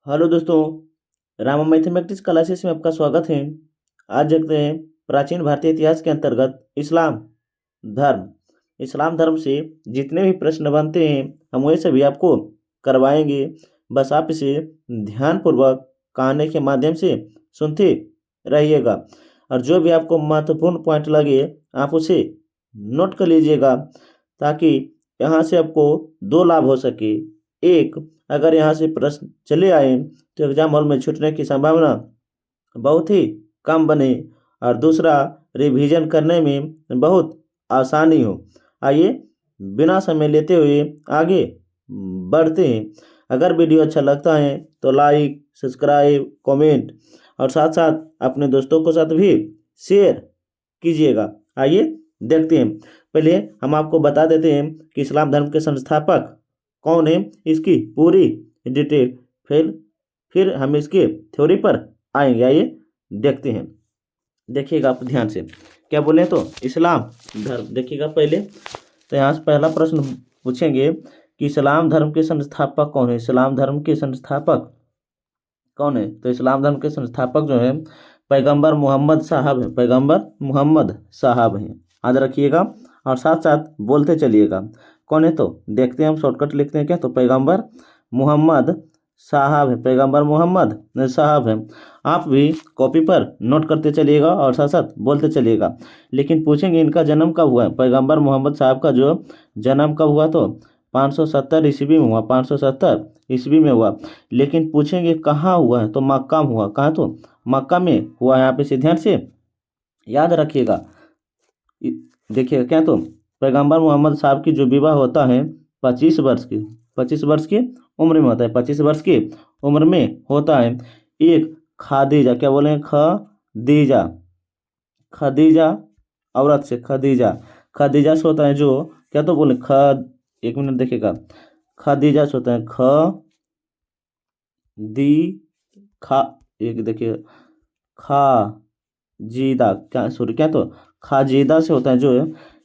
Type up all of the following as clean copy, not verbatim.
Hello दोस्तों, Rama mathematics classes में आपका स्वागत है। आज देखते हैं प्राचीन भारतीय इतिहास के अंतर्गत धर्म इस्लाम धर्म से जितने भी प्रश्न बनते हैं हम वही सभी आपको करवाएंगे। बस आप इसे ध्यानपूर्वक कहानी के माध्यम से सुनते रहिएगा और जो भी आपको महत्वपूर्ण पॉइंट लगे आप उसे नोट कर लीजिएगा, ताकि यहाँ से आपको दो लाभ हो सके। एक, अगर यहाँ से प्रश्न चले आए तो एग्जाम हॉल में छूटने की संभावना बहुत ही कम बने, और दूसरा, रिवीजन करने में बहुत आसानी हो। आइए बिना समय लेते हुए आगे बढ़ते हैं। अगर वीडियो अच्छा लगता है तो लाइक, सब्सक्राइब, कमेंट और साथ साथ अपने दोस्तों के साथ भी शेयर कीजिएगा। आइए देखते हैं। पहले हम आपको बता देते हैं कि इस्लाम धर्म के संस्थापक कौन है, इसकी पूरी डिटेल। फिर हम इसके थ्योरी पर आएंगे। आइए देखते हैं। देखिएगा आप ध्यान से, क्या बोले तो इस्लाम धर्म। देखिएगा पहले तो यहाँ से पहला प्रश्न पूछेंगे कि इस्लाम धर्म के संस्थापक कौन है। इस्लाम धर्म के संस्थापक कौन है? तो इस्लाम धर्म के संस्थापक जो है पैगंबर मोहम्मद साहब हैं। पैगंबर मोहम्मद साहब हैं, याद रखिएगा और साथ साथ बोलते चलिएगा। कौन है तो देखते हैं, हम शॉर्टकट लिखते हैं क्या, तो पैगंबर मोहम्मद साहब है। पैगंबर मोहम्मद साहब हैं। आप भी कॉपी पर नोट करते चलिएगा और साथ साथ बोलते चलिएगा। लेकिन पूछेंगे इनका जन्म कब हुआ है। पैगंबर मोहम्मद साहब का जो जन्म कब हुआ, तो 570 ईस्वी में हुआ। 570 ईस्वी में हुआ। लेकिन पूछेंगे कहाँ हुआ है, तो मक्का में हुआ। कहाँ, तो मक्का में हुआ है। यहाँ पे से ध्यान से याद रखिएगा। देखिएगा क्या, तो पैगंबर मोहम्मद साहब की जो विवाह होता है 25 वर्ष की उम्र में होता है। 25 वर्ष की उम्र में होता है। एक खादीजा, क्या बोले हैं, खदीजा, खदीजा औरत से, खदीजा से होता है जो, क्या तो बोले एक मिनट देखिएगा, खदीजा से होता है एक देखिए खाजीदा, क्या सॉरी, क्या तो खाजीदा से होता है जो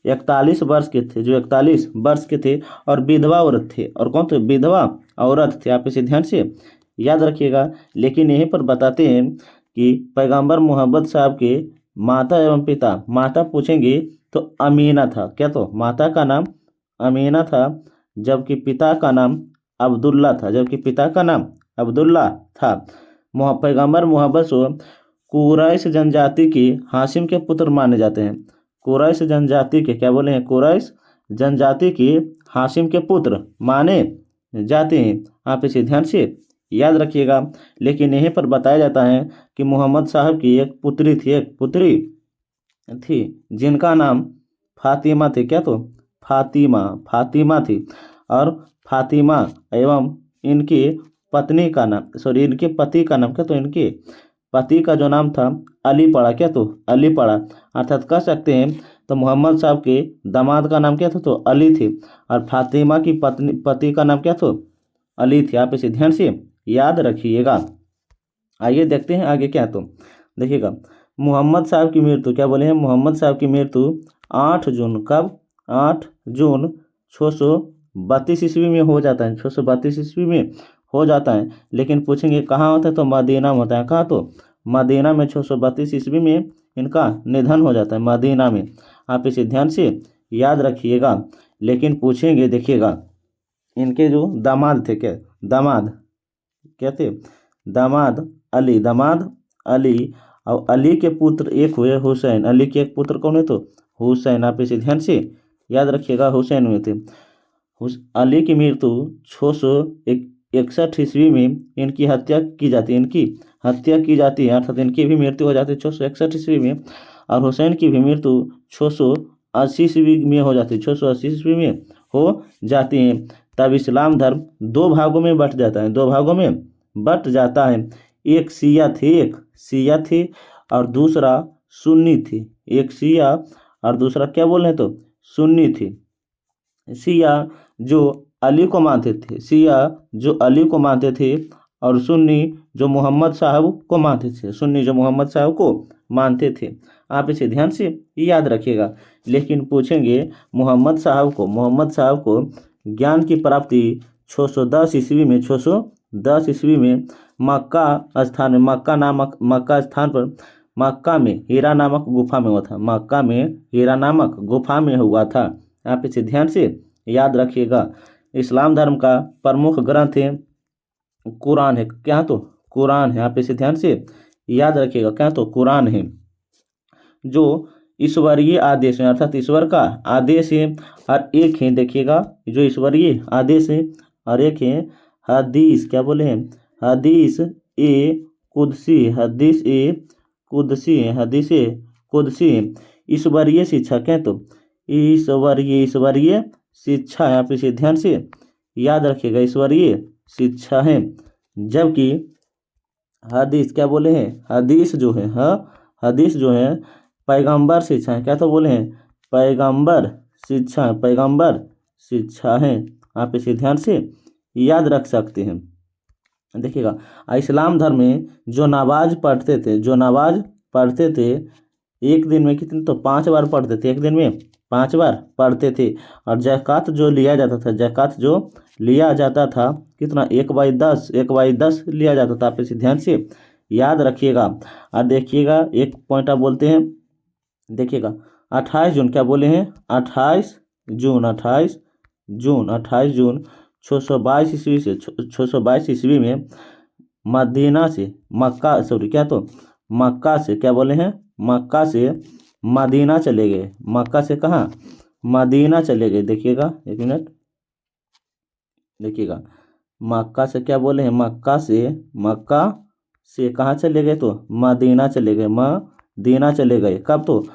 41 वर्ष के थे, जो 41 वर्ष के थे और विधवा औरत थे। और कौन थे? विधवा औरत थे। आप इसे ध्यान से याद रखिएगा। लेकिन यहीं पर बताते हैं कि पैगंबर मोहम्मद साहब के माता एवं पिता, माता पूछेंगे तो अमीना था। क्या, तो माता का नाम अमीना था, जबकि पिता का नाम अब्दुल्ला था। था। पैगंबर मोहम्मद कुरैश जनजाति के हाशिम के पुत्र माने जाते हैं। कुरैश जनजाति के, क्या बोले हैं, कुरैश जनजाति के हाशिम के पुत्र माने जाते हैं। आप इसे ध्यान से याद रखिएगा। लेकिन यहीं पर बताया जाता है कि मोहम्मद साहब की एक पुत्री थी जिनका नाम फातिमा थी। क्या, तो फातिमा थी। और फातिमा एवं इनकी पत्नी का नाम, सॉरी, इनके पति का नाम, क्या तो इनके पति का जो नाम था अली पड़ा। क्या, तो अली पड़ा। अर्थात कह सकते हैं तो मोहम्मद साहब के दामाद का नाम क्या था, तो अली थे। और फातिमा की पति का नाम क्या था, अली थे। आप इसे ध्यान से याद रखिएगा। आइए देखते हैं आगे क्या, तो देखिएगा मोहम्मद साहब की मृत्यु, क्या बोले हैं, मोहम्मद साहब की मृत्यु 8 जून, कब, 8 जून 632 ईस्वी में हो जाता है। 632 ईस्वी में हो जाता है। लेकिन पूछेंगे कहाँ होता है, तो मदीना में होता है। कहाँ, तो मदीना में 632 ईस्वी में इनका निधन हो जाता है, मदीना में। आप इसे ध्यान से याद रखिएगा। लेकिन पूछेंगे, देखिएगा इनके जो दामाद थे, क्या थे, दामाद अली और अली के पुत्र एक हुए हुसैन। अली के एक पुत्र कौन है, तो हुसैन। आप इसे ध्यान से याद रखिएगा, हुसैन हुए थे। अली की मृत्यु 661 ईस्वी में इनकी हत्या की जाती है। अर्थात इनकी भी मृत्यु हो जाती है 661 ईस्वी में। और हुसैन की भी मृत्यु 680 ईस्वी में हो जाती है। 680 ईस्वी में हो जाती है। तब इस्लाम धर्म दो भागों में बट जाता है। एक शिया थी और दूसरा सुन्नी थी। एक शिया और दूसरा क्या बोल रहे, तो सुन्नी थी। शिया जो अली को मानते थे और सुन्नी जो मोहम्मद साहब को मानते थे। आप इसे ध्यान से याद रखिएगा। लेकिन पूछेंगे मोहम्मद साहब को ज्ञान की प्राप्ति 610 ईस्वी में 510 ईस्वी में मक्का स्थान में मक्का स्थान पर मक्का में हीरा नामक गुफा में हुआ था। मक्का में हीरा नामक गुफा में हुआ था। आप इसे ध्यान से याद रखिएगा। इस्लाम धर्म का प्रमुख ग्रंथ है कुरान है। क्या तो कुरान है। आप इसे ध्यान से याद रखिएगा। क्या तो कुरान है जो ईश्वरीय आदेश है, अर्थात ईश्वर का आदेश है। और एक है, देखिएगा, जो ईश्वरीय आदेश है और एक है हदीस। क्या बोले हैं? हदीस ए कुदसी। हदीस ए कुदसी है। हदीस ए कुदसी है। ईश्वरीय शिक्षा। क्या तो ईश्वरीय शिक्षा है। आप इसे ध्यान से याद रखिएगा। ईश्वरीय शिक्षा है। जबकि हदीस, क्या बोले हैं? हदीस जो है, हदीस जो है पैगंबर शिक्षा है। क्या तो बोले हैं? पैगंबर शिक्षा है। पैगंबर शिक्षा है। आप इसे ध्यान से याद रख सकते हैं। देखिएगा, इस्लाम धर्म में जो नमाज पढ़ते थे एक दिन में कितने? तो 5 बार पढ़ते थे। एक दिन में 5 बार पढ़ते थे। और ज़कात जो लिया जाता था कितना? 1/10 लिया जाता था। आप इसे ध्यान से याद रखिएगा। और देखिएगा, एक पॉइंट आप बोलते हैं, देखिएगा 28 जून। क्या बोले हैं? 28 जून 622 ईस्वी से 622 ईस्वी में मदीना से मक्का, सॉरी, क्या तो मक्का से, क्या बोले हैं? मक्का से मदीना चले गए। मक्का से कहाँ? मदीना चले गए। देखिएगा, एक मिनट, देखिएगा, मक्का से, क्या बोले हैं? मक्का से कहाँ चले गए? तो मदीना चले गए। मदीना चले गए। कब? तो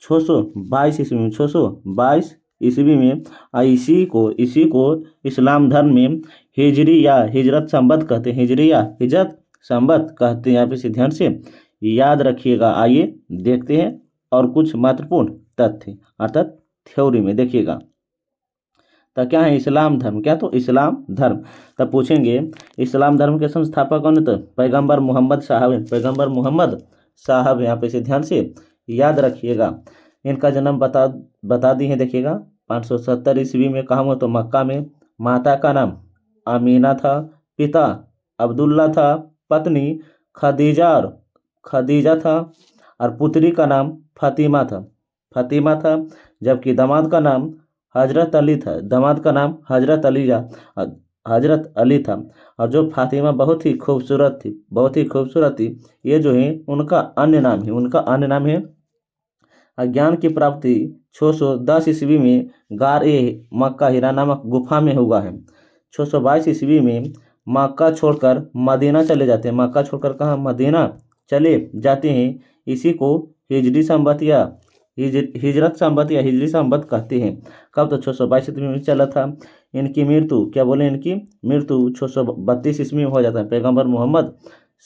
622 ईस्वी में। 622 ईस्वी में। इसी को इस्लाम धर्म में हिजरी या हिजरत संबत कहते हैं। हिजरी या हिजरत संबत कहते हैं। आप इसे ध्यान से याद रखिएगा। आइए देखते हैं और कुछ महत्वपूर्ण तथ्य, अर्थात थ्योरी में। देखिएगा, तो क्या है इस्लाम धर्म? क्या तो इस्लाम धर्म। तब पूछेंगे इस्लाम धर्म के संस्थापक कौन है? तो पैगंबर मोहम्मद साहब है। पैगंबर मोहम्मद साहब है। आप इसे ध्यान से याद रखिएगा। इनका जन्म बता दी है। देखिएगा, 570 ईस्वी में। कहाँ हुआ? तो मक्का में। माता का नाम आमीना था। पिता अब्दुल्ला था। पत्नी खदीजा था। और पुत्री का नाम फातिमा था। जबकि दामाद का नाम हजरत अली था। और जो फातिमा बहुत ही खूबसूरत थी। ये जो है उनका अन्य नाम है। ज्ञान की प्राप्ति 610 ईस्वी में गार ए मक्का हीरा नामक गुफा में हुआ है। 622 ईस्वी में मक्का छोड़कर मदीना चले जाते हैं। मक्का छोड़कर कहाँ? मदीना चले जाते हैं। इसी को हिजरी संबत या हिजरत संबत कहते हैं। कब? तो 622 ईस्वी में चला था। इनकी मृत्यु, क्या बोले? इनकी मृत्यु 632 ईस्वी में हो जाता है। पैगंबर मोहम्मद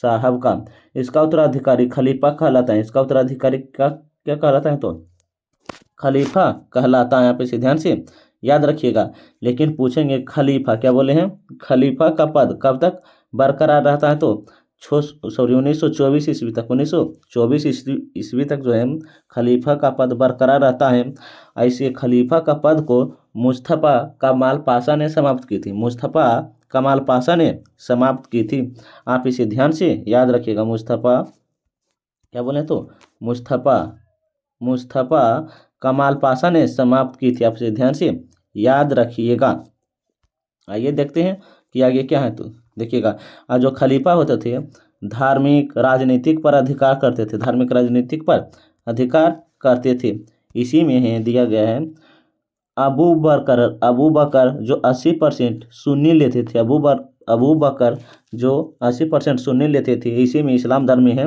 साहब का। इसका उत्तराधिकारी खलीफा कहलाता है। इसका उत्तराधिकारी का क्या कहलाता है? तो खलीफा कहलाता है। आप इसे ध्यान से याद रखिएगा। लेकिन पूछेंगे खलीफा, क्या बोले हैं? खलीफा का पद कब तक बरकरार रहता है? तो 1924 ईस्वी तक। 1924 ईस्वी तक जो है खलीफा का पद बरकरार रहता है। ऐसे खलीफा का पद को मुस्तफा कमाल पाशा ने समाप्त की थी। मुस्तफा कमाल पाशा ने समाप्त की थी। आप इसे ध्यान से याद रखिएगा। मुस्तफा, क्या बोले? तो मुस्तफा कमाल पाशा ने समाप्त की थी। आप इसे ध्यान से याद रखिएगा। आइए देखते हैं कि आगे क्या है। तो देखिएगा, आज जो खलीफा होते थे धार्मिक राजनीतिक पर अधिकार करते थे। धार्मिक राजनीतिक पर अधिकार करते थे। इसी में है दिया गया है अबू बकर जो 80% सुन्नी लेते थे। अबू बकर जो 80% सुन्नी लेते थे। इसी में इस्लाम धर्म में है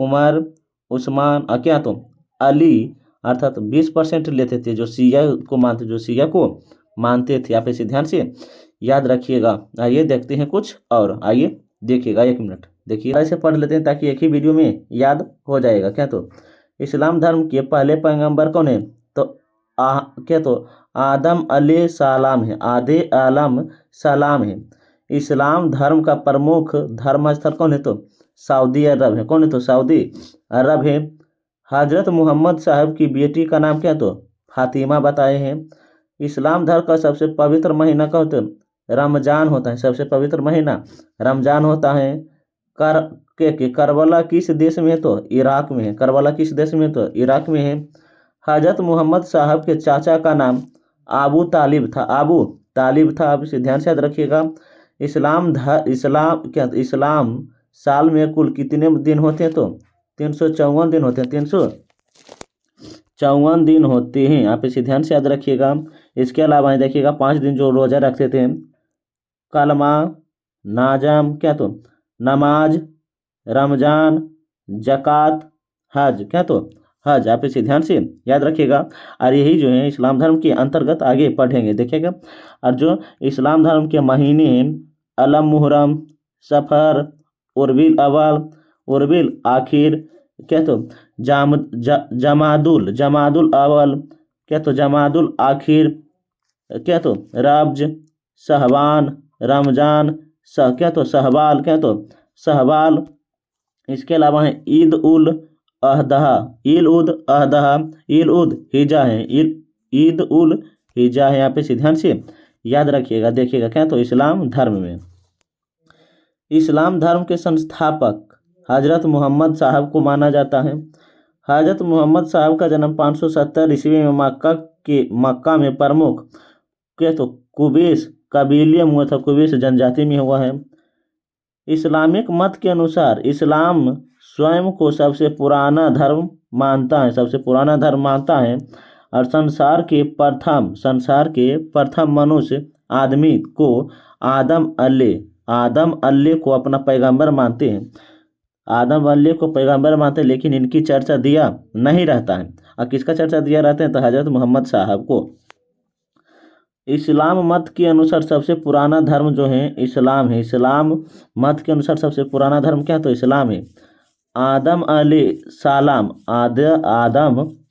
उमर, उस्मान, क्या तो अली, अर्थात 20% लेते थे। जो शिया को मानते थे। आप इसे ध्यान से याद रखिएगा। आइए देखते हैं कुछ और। आइए देखिएगा, एक मिनट देखिए, ऐसे पढ़ लेते हैं ताकि एक ही वीडियो में याद हो जाएगा। क्या तो इस्लाम धर्म के पहले पैगंबर कौन है? तो क्या तो आदम अलैहिस्सलाम है। सलाम है। इस्लाम धर्म का प्रमुख धर्म स्थल कौन है? तो सऊदी अरब है। कौन है? तो सऊदी अरब है। हजरत मोहम्मद साहब की बेटी का नाम क्या? तो फातिमा बताए हैं। इस्लाम धर्म का सबसे पवित्र महीना क्या होता है? रमजान होता है, सबसे पवित्र महीना रमजान होता है। करबला किस देश में है? तो इराक में है। करबला किस देश में? तो इराक में है। हजरत मोहम्मद साहब के चाचा का नाम आबू तालिब था। आबू तालिब था। आप इसे ध्यान से याद रखिएगा। इस्लाम साल में कुल कितने दिन होते हैं? तो 354 दिन होते हैं। 354 दिन होते हैं। आप इसे ध्यान से याद रखिएगा। इसके अलावा देखिएगा 5 दिन जो रोजा रखते थे, कलमा, नाजम, तो नमाज, रमजान, जक़ात, हज, तो हज। आप इसे ध्यान से याद रखिएगा। और यही जो है इस्लाम धर्म के अंतर्गत आगे पढ़ेंगे, देखिएगा। और जो इस्लाम धर्म के महीने अलम मुहर्रम, सफ़र, उर्बिल अव्वल, उर्बिल आखिर, तो जमादुल अव्वल, तो जमादुल आखिर, तो रब्ज, शहबान, रमजान, तो शहबाल, तो शहबाल। इसके अलावा है ईद उल अजहा, ईद उल हिजा है, ईद उल हिजा है। यहाँ पे ध्यान से याद रखिएगा। देखिएगा तो इस्लाम धर्म में, इस्लाम धर्म के संस्थापक हजरत मोहम्मद साहब को माना जाता है। हजरत मोहम्मद साहब का जन्म 570 ईस्वी में मक्का में प्रमुख तो कुबैश कबीले में हुआ था। कुबैश जनजाति में हुआ है। इस्लामिक मत के अनुसार इस्लाम स्वयं को सबसे पुराना धर्म मानता है, सबसे पुराना धर्म मानता है। और संसार के प्रथम मनुष्य आदमी को आदम अल्ले को अपना पैगंबर मानते हैं। आदम अल्ले को पैगंबर मानते हैं, लेकिन इनकी चर्चा दिया नहीं रहता है। और किसका चर्चा दिया रहता है? तो हजरत मोहम्मद साहब को। इस्लाम मत के अनुसार सबसे पुराना धर्म जो है इस्लाम है। इस्लाम मत के अनुसार सबसे पुराना धर्म क्या है? तो इस्लाम है। आदम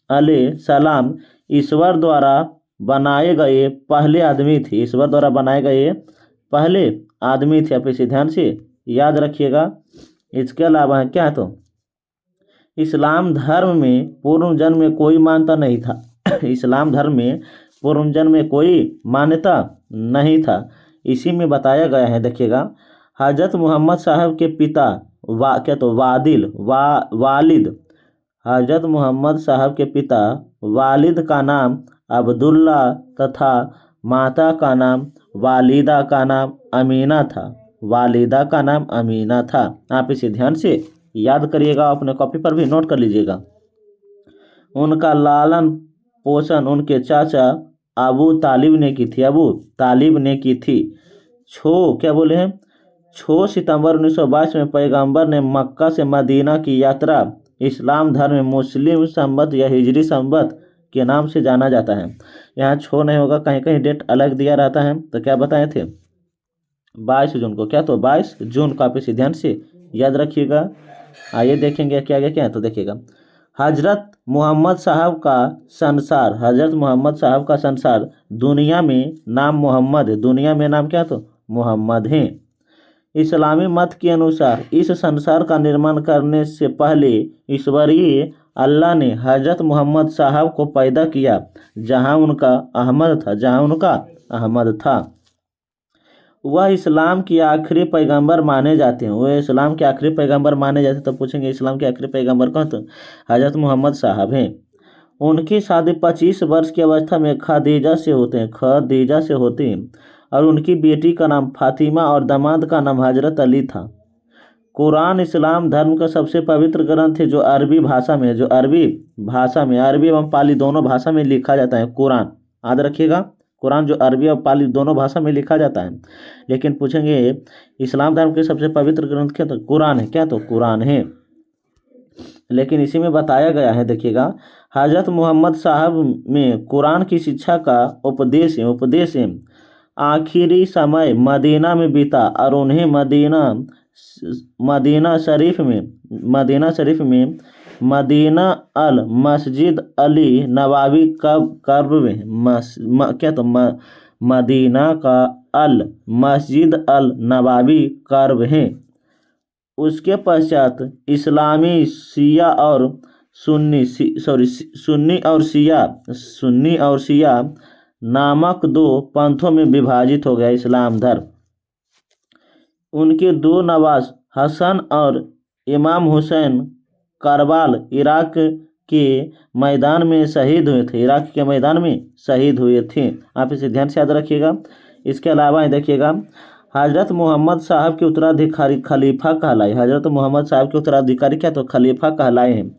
अलैहिस्सलाम ईश्वर द्वारा बनाए गए पहले आदमी थे। ईश्वर द्वारा बनाए गए पहले आदमी थे। आप इसे ध्यान से याद रखिएगा। इसके अलावा क्या है? तो इस्लाम धर्म में पूर्व जन्म में कोई मान्यता नहीं था। इस्लाम धर्म में पूर्व जन्म में कोई मान्यता नहीं था। इसी में बताया गया है, देखिएगा। हजरत मोहम्मद साहब के पिता वालिद, हजरत मोहम्मद साहब के पिता वालिद का नाम अब्दुल्ला तथा माता का नाम वालिदा का नाम अमीना था। वालिदा का नाम अमीना था। आप इसे ध्यान से याद करिएगा, अपने कॉपी पर भी नोट कर लीजिएगा। उनका लालन पोषण उनके चाचा अबू तालिब ने की थी। 6 सितंबर 1922 में पैगंबर ने मक्का से मदीना की यात्रा इस्लाम धर्म में मुस्लिम संवत या हिजरी संवत के नाम से जाना जाता है। यहाँ 6 नहीं होगा, कहीं कहीं डेट अलग दिया रहता है। तो क्या बताए थे? 22 जून को। तो 22 जून को। आप इसे ध्यान से याद रखिएगा। आइए देखेंगे क्या क्या है। तो देखिएगा, हजरत मोहम्मद साहब का संसार दुनिया में नाम मोहम्मद है। दुनिया में नाम क्या? तो मोहम्मद है। इस्लामी मत के अनुसार इस संसार का निर्माण करने से पहले ईश्वरीय अल्लाह ने हजरत मोहम्मद साहब को पैदा किया, जहां उनका अहमद था। वह इस्लाम के आखिरी पैगंबर माने जाते हैं। तो पूछेंगे इस्लाम के आखिरी पैगंबर कौन? तो हजरत मोहम्मद साहब हैं। उनकी शादी 25 वर्ष की अवस्था में खदीजा से होते हैं और उनकी बेटी का नाम फातिमा और दामाद का नाम हजरत अली था। कुरान इस्लाम धर्म का सबसे पवित्र ग्रंथ है, जो अरबी एवं पाली दोनों भाषा में लिखा जाता है। कुरान याद रखिएगा, कुरान जो अरबी और पाली दोनों भाषा में लिखा जाता है। लेकिन पूछेंगे इस्लाम धर्म के सबसे पवित्र ग्रंथ क्या? तो कुरान है। तो कुरान है। लेकिन इसी में बताया गया है, देखिएगा, हजरत मोहम्मद साहब में कुरान की शिक्षा का उपदेश है। आखिरी समय मदीना में बीता और उन्हें मदीना शरीफ में मदीना अल मस्जिद अली नवावी कर्ब में मदीना का अल मस्जिद अल नवावी कर्ब है। उसके पश्चात इस्लामी शिया और सुन्नी और शिया नामक दो पंथों में विभाजित हो गया इस्लाम धर्म। उनके दो नवाब हसन और इमाम हुसैन करबाल इराक के मैदान में शहीद हुए थे, इराक के मैदान में शहीद हुए थे। आप इसे ध्यान से याद रखिएगा। इसके अलावा देखिएगा, हजरत मोहम्मद साहब के उत्तराधिकारी खलीफा कहलाए। हजरत मोहम्मद साहब के उत्तराधिकारी क्या, तो खलीफा कहलाए हैं।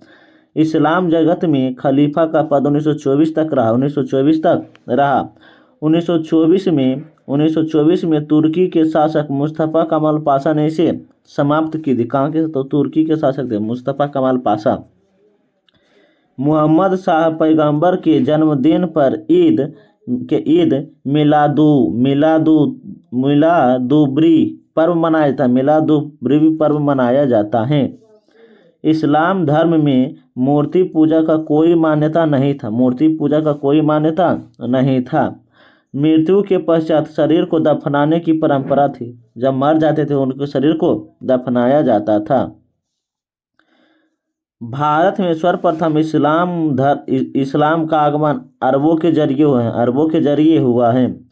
इस्लाम जगत में खलीफा का पद 1924 तक रहा, 1924 तक रहा। 1924 में तुर्की के शासक मुस्तफ़ा कमाल पाशा ने इसे समाप्त की थी। कहाँ के, तो तुर्की के शासक थे मुस्तफ़ा कमाल पाशा। मोहम्मद साहब पैगंबर के जन्मदिन पर ईद मिलादुब्री पर्व मनाया जाता है, मिलादुब्री पर्व मनाया जाता है। इस्लाम धर्म में मूर्ति पूजा का कोई मान्यता नहीं था, मूर्ति पूजा का कोई मान्यता नहीं था। मृत्यु के पश्चात शरीर को दफनाने की परंपरा थी। जब मर जाते थे उनके शरीर को दफनाया जाता था। भारत में सर्वप्रथम इस्लाम का आगमन अरबों के जरिए हुआ है।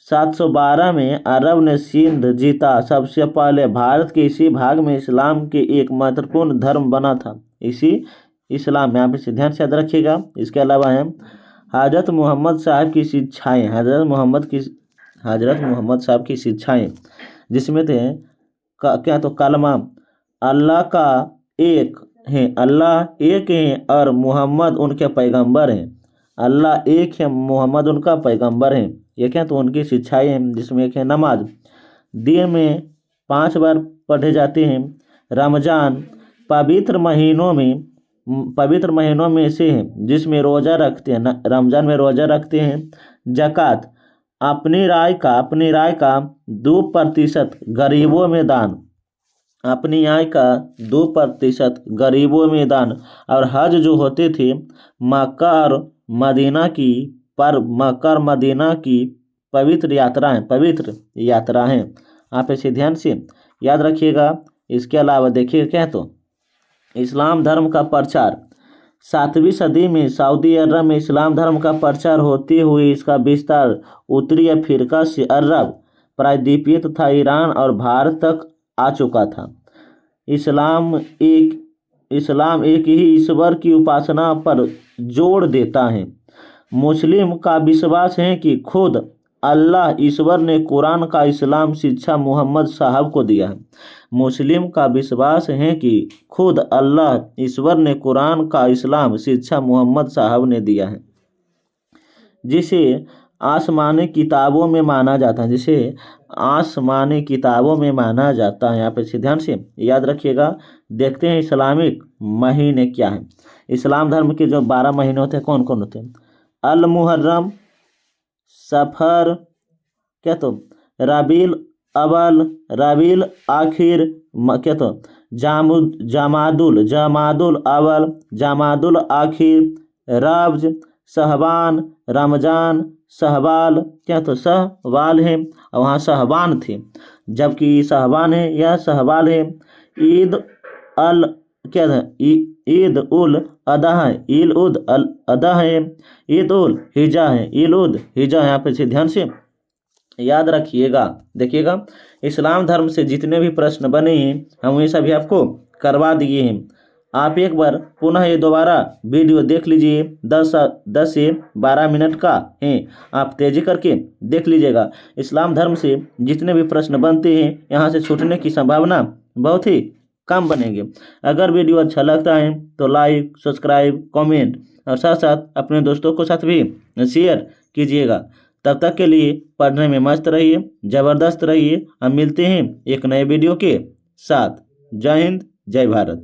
712 में अरब ने सिंध जीता। सबसे पहले भारत के इसी भाग में इस्लाम के एक महत्वपूर्ण धर्म बना था। इसी इस्लाम, यहाँ पे ध्यान से याद रखिएगा। इसके अलावा है हजरत मोहम्मद साहब की शिक्षाएँ, हजरत मोहम्मद साहब की शिक्षाएँ, जिसमें थे क्या, तो कलमा अल्लाह का एक है, अल्लाह एक है और मोहम्मद उनके पैगंबर हैं। अल्लाह एक है, मोहम्मद उनका पैगंबर है। ये क्या, तो उनकी शिक्षाएँ हैं, जिसमें एक है नमाज दिन में 5 बार पढ़े जाते हैं। रमजान पवित्र महीनों में से है, जिसमें रोज़ा रखते हैं, रमजान में रोज़ा रखते हैं। ज़कात अपनी राय का 2% गरीबों में दान, अपनी आय का 2% गरीबों में दान। और हज जो होते थे मक्का और मदीना की पवित्र यात्रा हैं। आप इसे ध्यान से याद रखिएगा। इसके अलावा देखिए क्या, तो इस्लाम धर्म का प्रचार 7वीं सदी में सऊदी अरब में इस्लाम धर्म का प्रचार होते हुए इसका विस्तार उत्तरी अफ्रीका से अरब प्रायद्वीपीय तथा ईरान और भारत तक आ चुका था। इस्लाम एक ही ईश्वर की उपासना पर जोर देता है। मुस्लिम का विश्वास है कि खुद अल्लाह ईश्वर ने कुरान का इस्लाम शिक्षा मोहम्मद साहब को दिया है। मुस्लिम का विश्वास है कि खुद अल्लाह ईश्वर ने कुरान का इस्लाम शिक्षा मोहम्मद साहब ने दिया है, जिसे आसमानी किताबों में माना जाता है, यहाँ पे ध्यान से याद रखिएगा। देखते हैं इस्लामिक महीने क्या हैं। इस्लाम धर्म के जो 12 महीने होते हैं कौन कौन होते हैं? अल मुहर्रम, सफर, क्या, तो रबील अवल, रबील आखिर, क्या, तो जमादुल अवल, जमादुल आखिर, रब्ज, शहबान, रमजान, शहबाल, क्या, तो शहबाल है और वहाँ शहबान थे, जबकि शहबान है या शहबाल है। ईद उल अदा है, ईद उल हिजा है, यहाँ पे ध्यान से याद रखिएगा। देखिएगा, इस्लाम धर्म से जितने भी प्रश्न बने हैं हम ये सभी आपको करवा दिए हैं। आप एक बार पुनः ये दोबारा वीडियो देख लीजिए। 10 से 12 मिनट का है, आप तेजी करके देख लीजिएगा। इस्लाम धर्म से जितने भी प्रश्न बनते हैं यहाँ से छूटने की संभावना बहुत ही कम बनेंगे। अगर वीडियो अच्छा लगता है तो लाइक, सब्सक्राइब, कमेंट और साथ साथ अपने दोस्तों को साथ भी शेयर कीजिएगा। तब तक के लिए पढ़ने में मस्त रहिए, ज़बरदस्त रहिए। हम मिलते हैं एक नए वीडियो के साथ। जय हिंद, जय भारत।